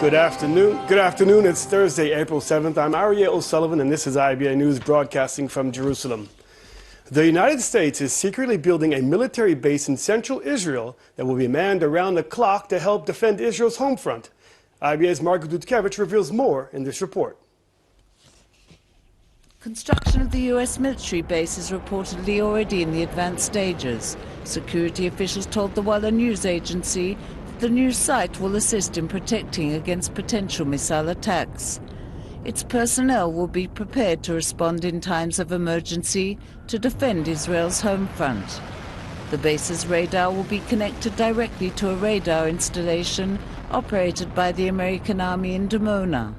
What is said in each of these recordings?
Good afternoon. It's Thursday, April 7th. I'm Aryeh O'Sullivan, and this is IBA News broadcasting from Jerusalem. The United States is secretly building a military base in central Israel that will be manned around the clock to help defend Israel's home front. IBA's Margaret Dudkevich reveals more in this report. Construction of the U.S. military base is reportedly already in the advanced stages. Security officials told the Walla news agency that the new site will assist in protecting against potential missile attacks. Its personnel will be prepared to respond in times of emergency to defend Israel's home front. The base's radar will be connected directly to a radar installation operated by the American Army in Dimona.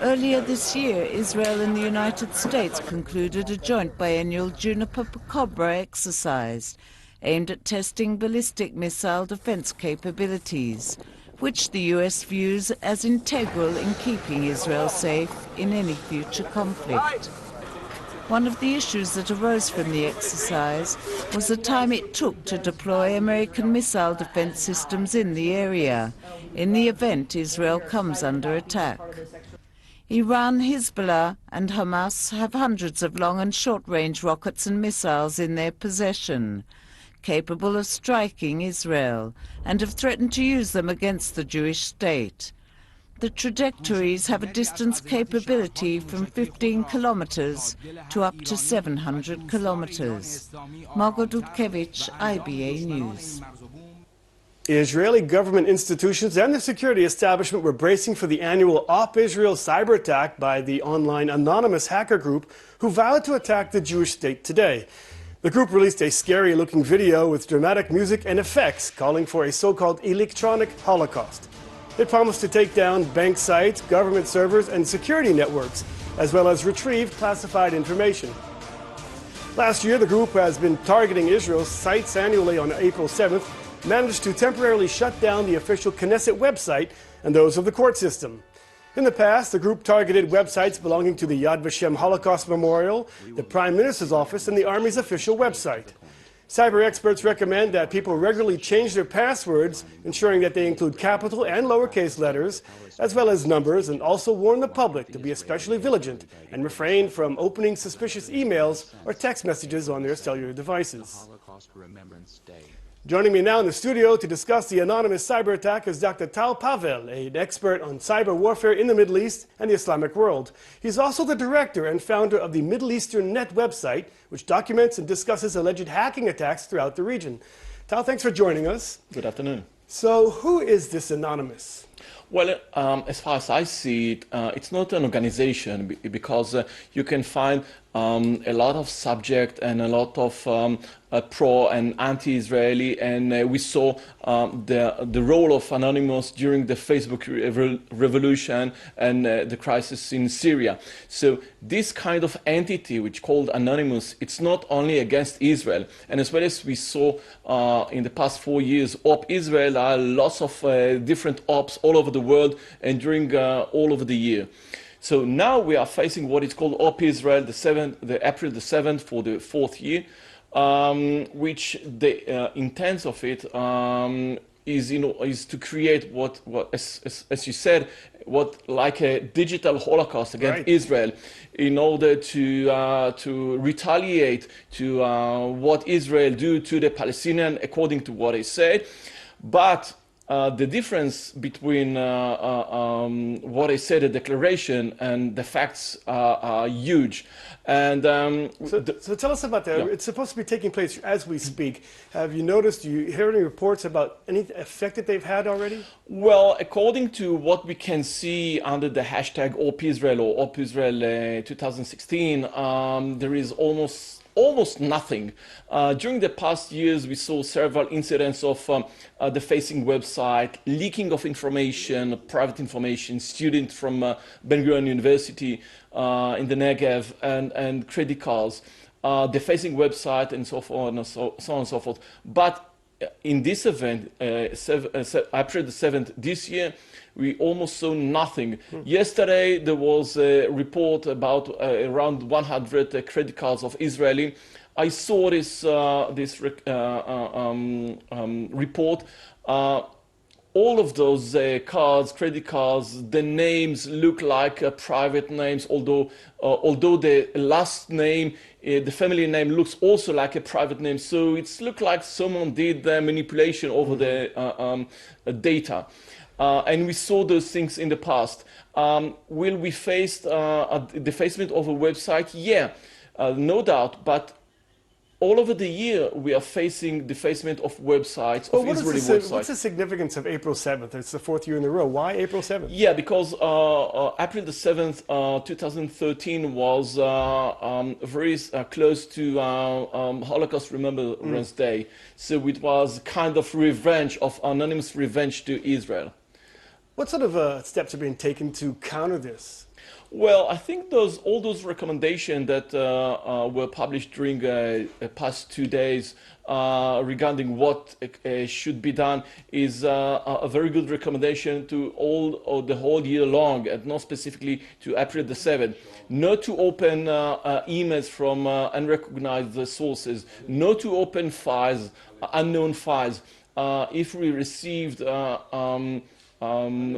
Earlier this year, Israel and the United States concluded a joint biennial Juniper Cobra exercise aimed at testing ballistic missile defense capabilities, which the U.S. views as integral in keeping Israel safe in any future conflict. One of the issues that arose from the exercise was the time it took to deploy American missile defense systems in the area, in the event Israel comes under attack. Iran, Hezbollah and Hamas have hundreds of long and short-range rockets and missiles in their possession, capable of striking Israel, and have threatened to use them against the Jewish state. The trajectories have a distance capability from 15 kilometers to up to 700 kilometers. Margaret Dudkevich, IBA News. Israeli government institutions and the security establishment were bracing for the annual Op Israel cyber attack by the online anonymous hacker group who vowed to attack the Jewish state today. The group released a scary-looking video with dramatic music and effects calling for a so-called electronic holocaust. It promised to take down bank sites, government servers, and security networks, as well as retrieve classified information. Last year, the group has been targeting Israel's sites annually. On April 7th, managed to temporarily shut down the official Knesset website and those of the court system. In the past, the group targeted websites belonging to the Yad Vashem Holocaust Memorial, the Prime Minister's office, and the Army's official website. Cyber experts recommend that people regularly change their passwords, ensuring that they include capital and lowercase letters, as well as numbers, and also warn the public to be especially vigilant and refrain from opening suspicious emails or text messages on their cellular devices. Joining me now in the studio to discuss the anonymous cyber attack is Dr. Tao Pavel, an expert on cyber warfare in the Middle East and the Islamic world. He's also the director and founder of the Middle Eastern Net website, which documents and discusses alleged hacking attacks throughout the region. Tao, thanks for joining us. Good afternoon. So who is this anonymous? Well, as far as I see it, it's not an organization because you can find a lot of subject and a lot of pro and anti-Israeli, and we saw the role of Anonymous during the Facebook revolution and the crisis in Syria. So this kind of entity, which called Anonymous, it's not only against Israel, and as well as we saw in the past 4 years, Op Israel, are lots of different ops all over the world and during all over the year. So now we are facing what is called Op Israel, the April the 7th for the 4th year, which the intent of it is to create what as you said, what like a digital holocaust against Israel, in order to retaliate to what Israel do to the Palestinian, according to what he said. But the difference between what I said, the declaration, and the facts are huge. And so tell us about that. Yeah. It's supposed to be taking place as we speak. Have you noticed, you hear any reports about any effect that they've had already? Well, according to what we can see under the hashtag Op Israel or Op Israel 2016, there is almost nothing. During the past years, we saw several incidents of the facing website, leaking of information, private information, students from Ben-Gurion University in the Negev, and credit cards, the facing website, and so on and so on and so forth. But in this event, April the 7th this year, we almost saw nothing. Yesterday, there was a report about around 100 credit cards of Israeli. I saw this report. all of those cards, credit cards, the names look like private names, although the last name, the family name looks also like a private name. So it's looked like someone did the manipulation over the data. And we saw those things in the past. Will we face a defacement of a website? Yeah, no doubt. But all over the year, we are facing defacement of websites, of Israeli websites. What's the significance of April 7th? It's the fourth year in a row. Why April 7th? Yeah, because April the 7th, 2013 was very close to Holocaust Remembrance Day. So it was kind of revenge, of anonymous revenge to Israel. What sort of steps are being taken to counter this? Well, I think all those recommendations that were published during the past 2 days regarding what should be done is a very good recommendation to the whole year long, and not specifically to April the 7th. Not to open emails from unrecognized sources, not to open files, unknown files. If we received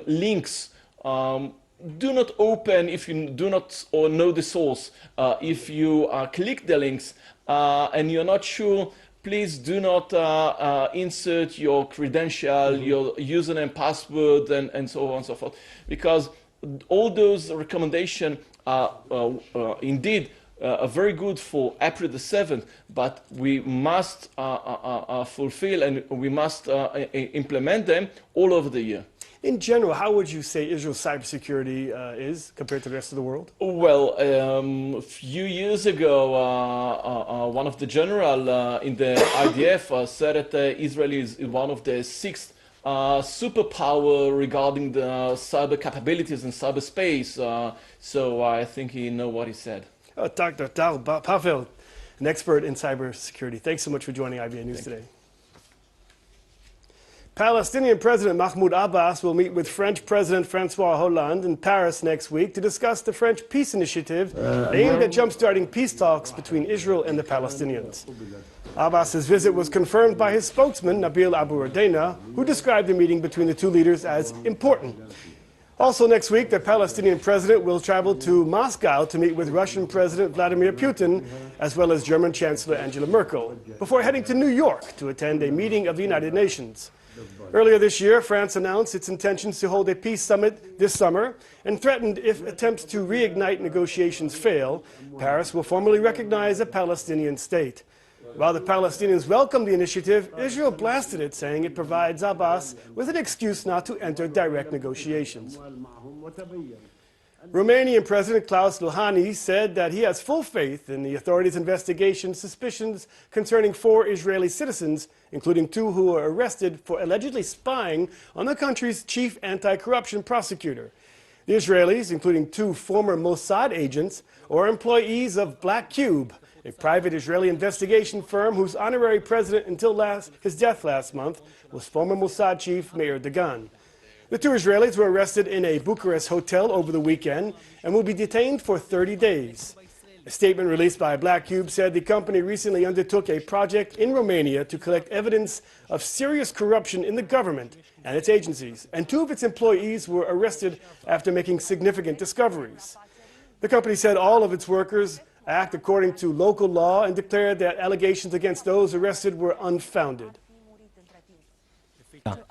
links, do not open if you do not or know the source. If you click the links and you're not sure, please do not insert your credential, your username, password, and so on and so forth, because all those recommendations are indeed very good for April the 7th, but we must fulfill and we must implement them all over the year. In general, how would you say Israel's cybersecurity is compared to the rest of the world? Well, a few years ago, one of the general in the IDF said that Israel is one of the 6 superpower regarding the cyber capabilities in cyberspace. So I think he knows what he said. Dr. Tao Pavel, an expert in cybersecurity. Thanks so much for joining IBA News today. Palestinian President Mahmoud Abbas will meet with French President Francois Hollande in Paris next week to discuss the French peace initiative aimed at jumpstarting peace talks between Israel and the Palestinians. Abbas's visit was confirmed by his spokesman, Nabil Abu Ardena, who described the meeting between the two leaders as important. Also next week, the Palestinian president will travel to Moscow to meet with Russian President Vladimir Putin, as well as German Chancellor Angela Merkel, before heading to New York to attend a meeting of the United Nations. Earlier this year, France announced its intentions to hold a peace summit this summer and threatened if attempts to reignite negotiations fail, Paris will formally recognize a Palestinian state. While the Palestinians welcomed the initiative, Israel blasted it, saying it provides Abbas with an excuse not to enter direct negotiations. Romanian President Klaus Iohannis said that he has full faith in the authorities' investigation suspicions concerning 4 Israeli citizens, including 2 who were arrested for allegedly spying on the country's chief anti-corruption prosecutor. The Israelis, including 2 former Mossad agents, are employees of Black Cube, a private Israeli investigation firm whose honorary president until his death last month was former Mossad chief Meir Dagan. The 2 Israelis were arrested in a Bucharest hotel over the weekend and will be detained for 30 days. A statement released by Black Cube said the company recently undertook a project in Romania to collect evidence of serious corruption in the government and its agencies, and 2 of its employees were arrested after making significant discoveries. The company said all of its workers act according to local law and declared that allegations against those arrested were unfounded.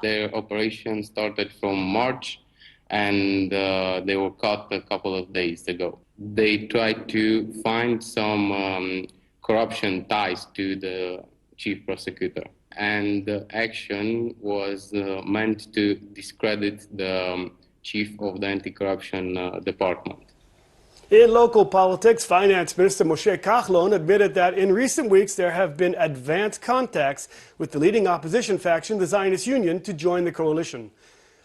Their operation started from March, and they were caught a couple of days ago. They tried to find some corruption ties to the chief prosecutor, and the action was meant to discredit the chief of the anti-corruption department. In local politics, Finance Minister Moshe Kahlon admitted that in recent weeks there have been advanced contacts with the leading opposition faction, the Zionist Union, to join the coalition.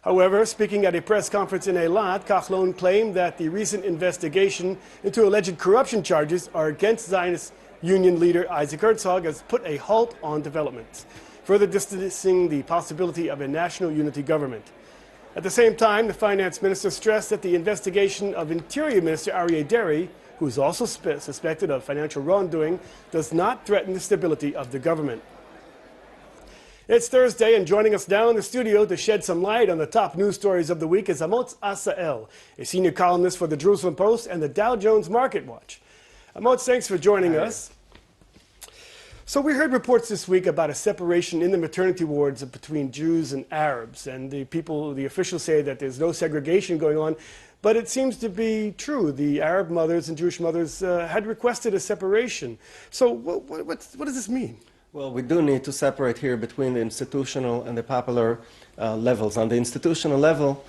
However, speaking at a press conference in Eilat, Kahlon claimed that the recent investigation into alleged corruption charges are against Zionist Union leader Isaac Herzog has put a halt on developments, further distancing the possibility of a national unity government. At the same time, the finance minister stressed that the investigation of Interior Minister Aryeh Deri, who is also suspected of financial wrongdoing, does not threaten the stability of the government. It's Thursday, and joining us now in the studio to shed some light on the top news stories of the week is Amos Asael, a senior columnist for the Jerusalem Post and the Dow Jones Market Watch. Amos, thanks for joining us. So we heard reports this week about a separation in the maternity wards between Jews and Arabs, and the officials say that there's no segregation going on, but it seems to be true. The Arab mothers and Jewish mothers had requested a separation. So what does this mean? Well, we do need to separate here between the institutional and the popular levels. On the institutional level,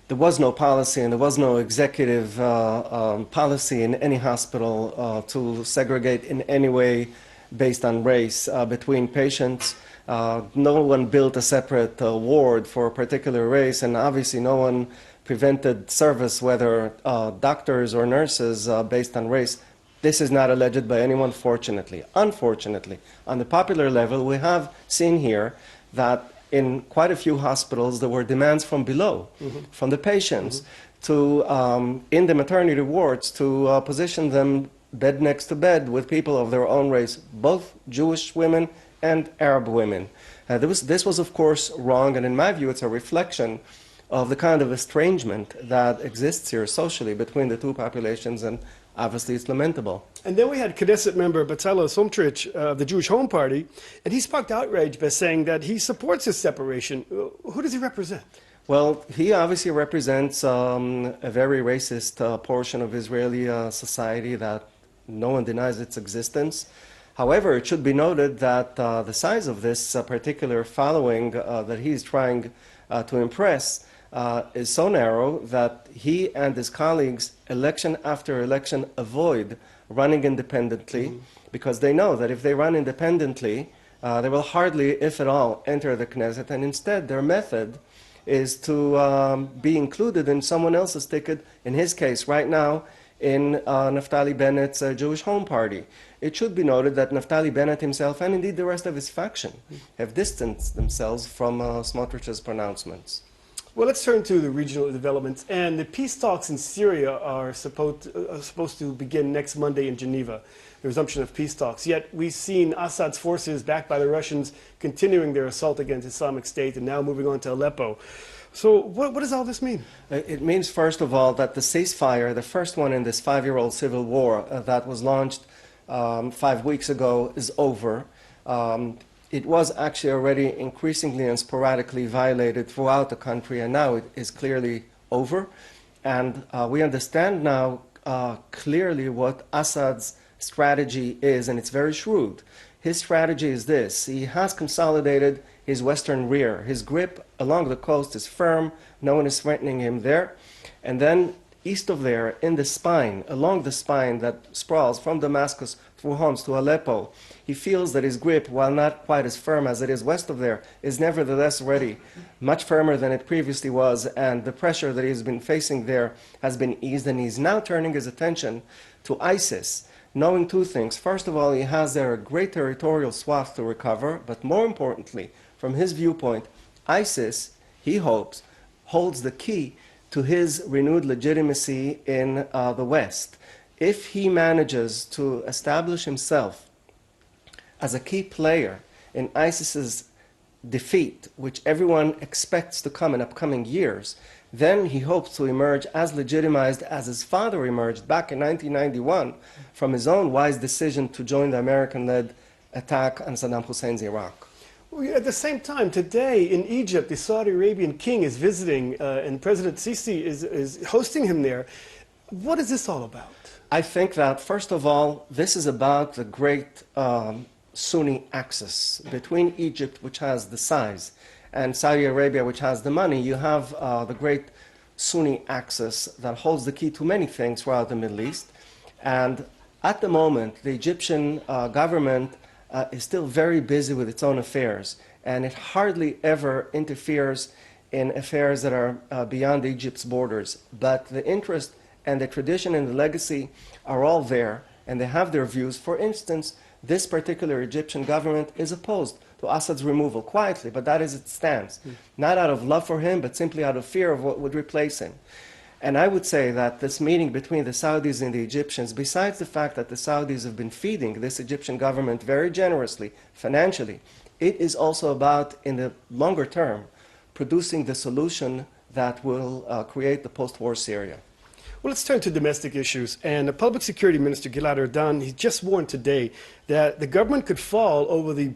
there was no policy and there was no executive policy in any hospital to segregate in any way based on race between patients. No one built a separate ward for a particular race, and obviously no one prevented service, whether doctors or nurses, based on race. This is not alleged by anyone, fortunately. Unfortunately, on the popular level, we have seen here that in quite a few hospitals there were demands from below, from the patients, to in the maternity wards to position them bed next to bed with people of their own race, both Jewish women and Arab women. This was, of course, wrong, and in my view, it's a reflection of the kind of estrangement that exists here socially between the two populations, and obviously it's lamentable. And then we had Knesset member Bezalel Smotrich of the Jewish Home Party, and he sparked outrage by saying that he supports this separation. Who does he represent? Well, he obviously represents a very racist portion of Israeli society that no one denies its existence. However, it should be noted that the size of this particular following that he's trying to impress is so narrow that he and his colleagues, election after election, avoid running independently because they know that if they run independently, they will hardly, if at all, enter the Knesset, and instead their method is to be included in someone else's ticket, in his case right now, in Naftali Bennett's Jewish Home Party. It should be noted that Naftali Bennett himself, and indeed the rest of his faction, have distanced themselves from Smotrich's pronouncements. Well, let's turn to the regional developments. And the peace talks in Syria are supposed to begin next Monday in Geneva, the resumption of peace talks. Yet we've seen Assad's forces, backed by the Russians, continuing their assault against Islamic State and now moving on to Aleppo. So what does all this mean? It means, first of all, that the ceasefire, the first one in this 5-year-old civil war that was launched 5 weeks ago, is over. It was actually already increasingly and sporadically violated throughout the country, and now it is clearly over. And we understand now clearly what Assad's strategy is, and it's very shrewd. His strategy is this: he has consolidated his western rear. His grip along the coast is firm, no one is threatening him there. And then east of there, in the spine, along the spine that sprawls from Damascus through Homs to Aleppo, he feels that his grip, while not quite as firm as it is west of there, is nevertheless already much firmer than it previously was, and the pressure that he's been facing there has been eased, and he's now turning his attention to ISIS, knowing two things. First of all, he has there a great territorial swath to recover, but more importantly, from his viewpoint, ISIS, he hopes, holds the key to his renewed legitimacy in the West. If he manages to establish himself as a key player in ISIS's defeat, which everyone expects to come in upcoming years, then he hopes to emerge as legitimized as his father emerged back in 1991 from his own wise decision to join the American-led attack on Saddam Hussein's Iraq. At the same time, today in Egypt, the Saudi Arabian king is visiting, and President Sisi is hosting him there. What is this all about? I think that, first of all, this is about the great Sunni axis between Egypt, which has the size, and Saudi Arabia, which has the money. You have the great Sunni axis that holds the key to many things throughout the Middle East. And at the moment, the Egyptian government is still very busy with its own affairs, and it hardly ever interferes in affairs that are beyond Egypt's borders. But the interest and the tradition and the legacy are all there, and they have their views. For instance, this particular Egyptian government is opposed to Assad's removal, quietly, but that is its stance. Not out of love for him, but simply out of fear of what would replace him. And I would say that this meeting between the Saudis and the Egyptians, besides the fact that the Saudis have been feeding this Egyptian government very generously, financially, It is also about, in the longer term, producing the solution that will create the post-war Syria. Well, let's turn to domestic issues. And the Public Security Minister, Gilad Erdan, he just warned today that the government could fall over the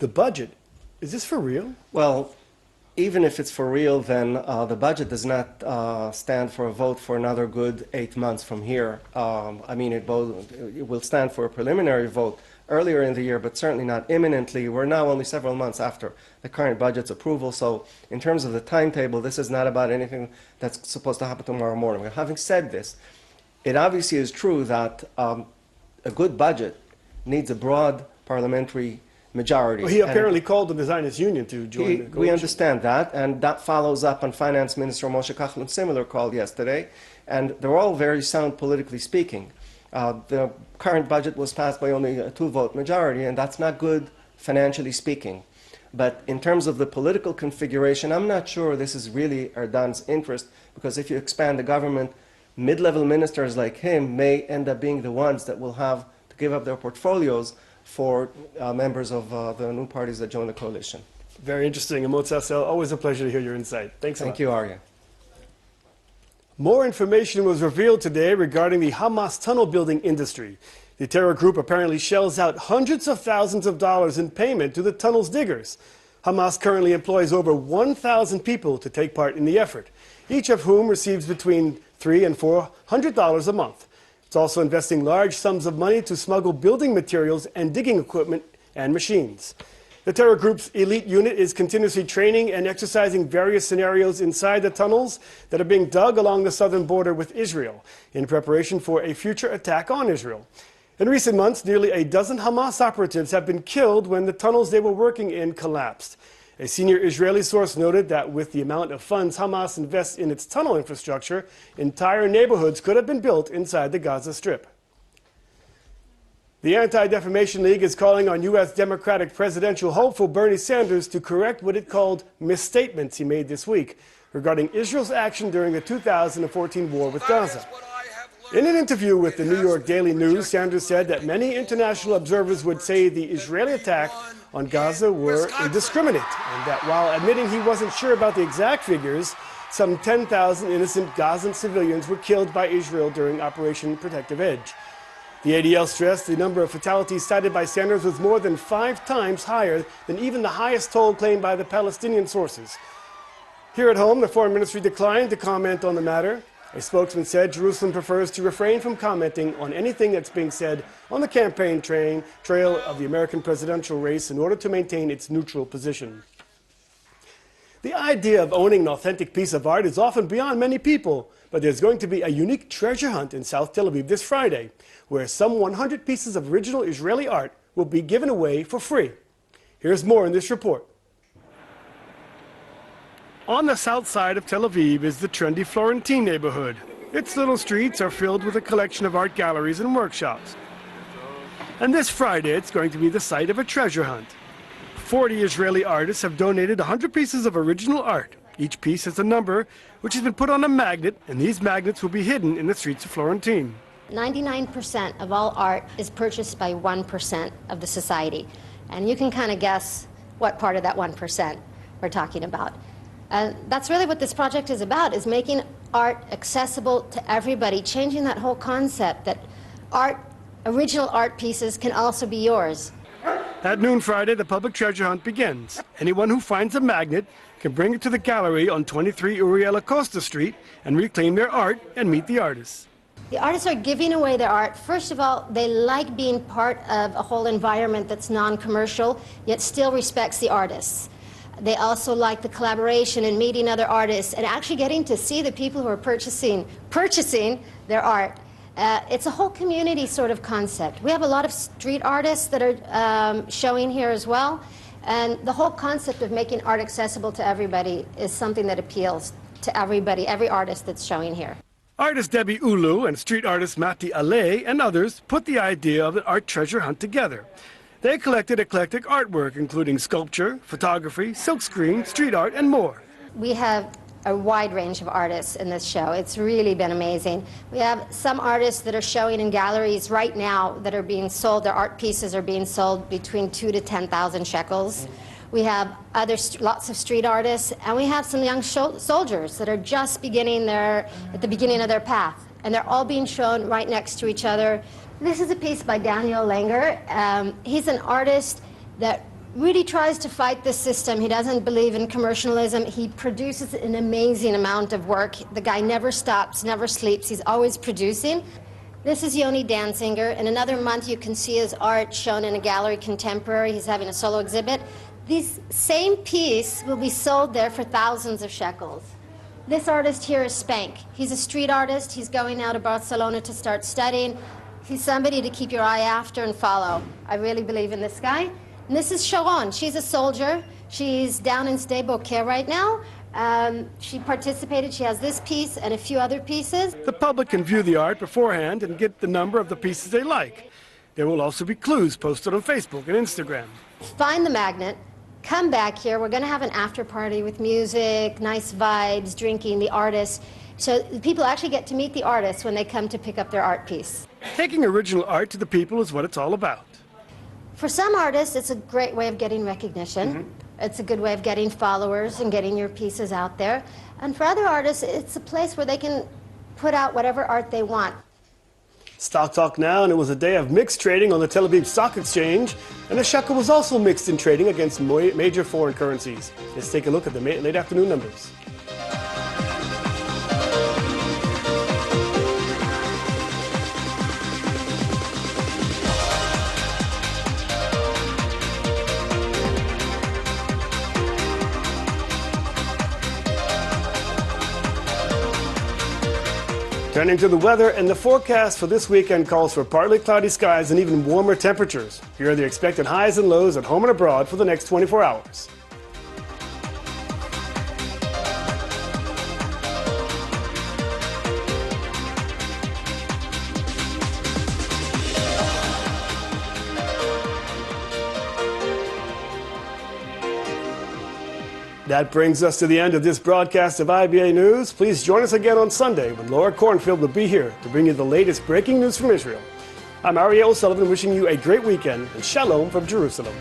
budget. Is this for real? Well, even if it's for real, then the budget does not stand for a vote for another good 8 months from here. I mean, it will stand for a preliminary vote earlier in the year, but certainly not imminently. We're now only several months after the current budget's approval, so in terms of the timetable, this is not about anything that's supposed to happen tomorrow morning. Having said this, it obviously is true that a good budget needs a broad parliamentary majority. Well, he apparently called the Zionist Union to join the coalition. We understand that, and that follows up on Finance Minister Moshe Kachlin's similar call yesterday, and they're all very sound politically speaking. The current budget was passed by only a 2-vote majority, and that's not good financially speaking. But in terms of the political configuration, I'm not sure this is really Erdogan's interest, because if you expand the government, mid-level ministers like him may end up being the ones that will have to give up their portfolios for members of the new parties that join the coalition. Very interesting. Amot Sassel, always a pleasure to hear your insight. Thanks a lot. Thank you, Arya. More information was revealed today regarding the Hamas tunnel building industry. The terror group apparently shells out hundreds of thousands of dollars in payment to the tunnel's diggers. Hamas currently employs over 1,000 people to take part in the effort, each of whom receives between $300 and $400 a month. It's also investing large sums of money to smuggle building materials and digging equipment and machines. The terror group's elite unit is continuously training and exercising various scenarios inside the tunnels that are being dug along the southern border with Israel in preparation for a future attack on Israel. In recent months, nearly a dozen Hamas operatives have been killed when the tunnels they were working in collapsed. A senior Israeli source noted that with the amount of funds Hamas invests in its tunnel infrastructure, entire neighborhoods could have been built inside the Gaza Strip. The Anti-Defamation League is calling on U.S. Democratic presidential hopeful Bernie Sanders to correct what it called misstatements he made this week regarding Israel's action during the 2014 war with Gaza. In an interview with the New York Daily News, Sanders said that many international observers would say the Israeli attack on Gaza were indiscriminate, and that while admitting he wasn't sure about the exact figures, some 10,000 innocent Gazan civilians were killed by Israel during Operation Protective Edge. The ADL stressed the number of fatalities cited by Sanders was more than 5 times higher than even the highest toll claimed by the Palestinian sources. Here at home, the Foreign Ministry declined to comment on the matter. A spokesman said Jerusalem prefers to refrain from commenting on anything that's being said on the campaign trail of the American presidential race in order to maintain its neutral position. The idea of owning an authentic piece of art is often beyond many people, but there's going to be a unique treasure hunt in South Tel Aviv this Friday, where some 100 pieces of original Israeli art will be given away for free. Here's more in this report. On the south side of Tel Aviv is the trendy Florentine neighborhood. Its little streets are filled with a collection of art galleries and workshops. And this Friday, it's going to be the site of a treasure hunt. 40 Israeli artists have donated 100 pieces of original art. Each piece has a number, which has been put on a magnet, and these magnets will be hidden in the streets of Florentine. 99% of all art is purchased by 1% of the society. And you can kind of guess what part of that 1% we're talking about. That's really what this project is about, is making art accessible to everybody, changing that whole concept that original art pieces can also be yours. At noon Friday, the public treasure hunt begins. Anyone who finds a magnet can bring it to the gallery on 23 Uriel Acosta Street and reclaim their art and meet the artists. The artists are giving away their art. First of all, they like being part of a whole environment that's non-commercial, yet still respects the artists. They also like the collaboration and meeting other artists and actually getting to see the people who are purchasing their art. It's a whole community sort of concept. We have a lot of street artists that are showing here as well. And the whole concept of making art accessible to everybody is something that appeals to everybody, every artist that's showing here. Artist Debbie Ulu and street artist Mati Ale and others put the idea of an art treasure hunt together. They collected eclectic artwork, including sculpture, photography, silkscreen, street art, and more. We have a wide range of artists in this show. It's really been amazing. We have some artists that are showing in galleries right now that are being sold. Their art pieces are being sold between 2,000 to 10,000 shekels. We have lots of street artists, and we have some young soldiers that are just at the beginning of their path, and they're all being shown right next to each other. This is a piece by Daniel Langer. He's an artist that really tries to fight the system. He doesn't believe in commercialism. He produces an amazing amount of work. The guy never stops, never sleeps. He's always producing. This is Yoni Danziger. In another month, you can see his art shown in a gallery contemporary. He's having a solo exhibit. This same piece will be sold there for thousands of shekels. This artist here is Spank. He's a street artist. He's going out of Barcelona to start studying. He's somebody to keep your eye after and follow. I really believe in this guy. And this is Sharon. She's a soldier. She's down in Sde Boker right now. She participated. She has this piece and a few other pieces. The public can view the art beforehand and get the number of the pieces they like. There will also be clues posted on Facebook and Instagram. Find the magnet. Come back here. We're going to have an after party with music, nice vibes, drinking, the artists. So the people actually get to meet the artists when they come to pick up their art piece. Taking original art to the people is what it's all about. For some artists, it's a great way of getting recognition. It's a good way of getting followers and getting your pieces out there. And for other artists, it's a place where they can put out whatever art they want. Stock Talk now, and it was a day of mixed trading on the Tel Aviv Stock Exchange, and the shekel was also mixed in trading against major foreign currencies. Let's take a look at the late afternoon numbers. Turning to the weather, and the forecast for this weekend calls for partly cloudy skies and even warmer temperatures. Here are the expected highs and lows at home and abroad for the next 24 hours. That brings us to the end of this broadcast of IBA News. Please join us again on Sunday when Laura Cornfield will be here to bring you the latest breaking news from Israel. I'm Ariel O'Sullivan wishing you a great weekend and shalom from Jerusalem.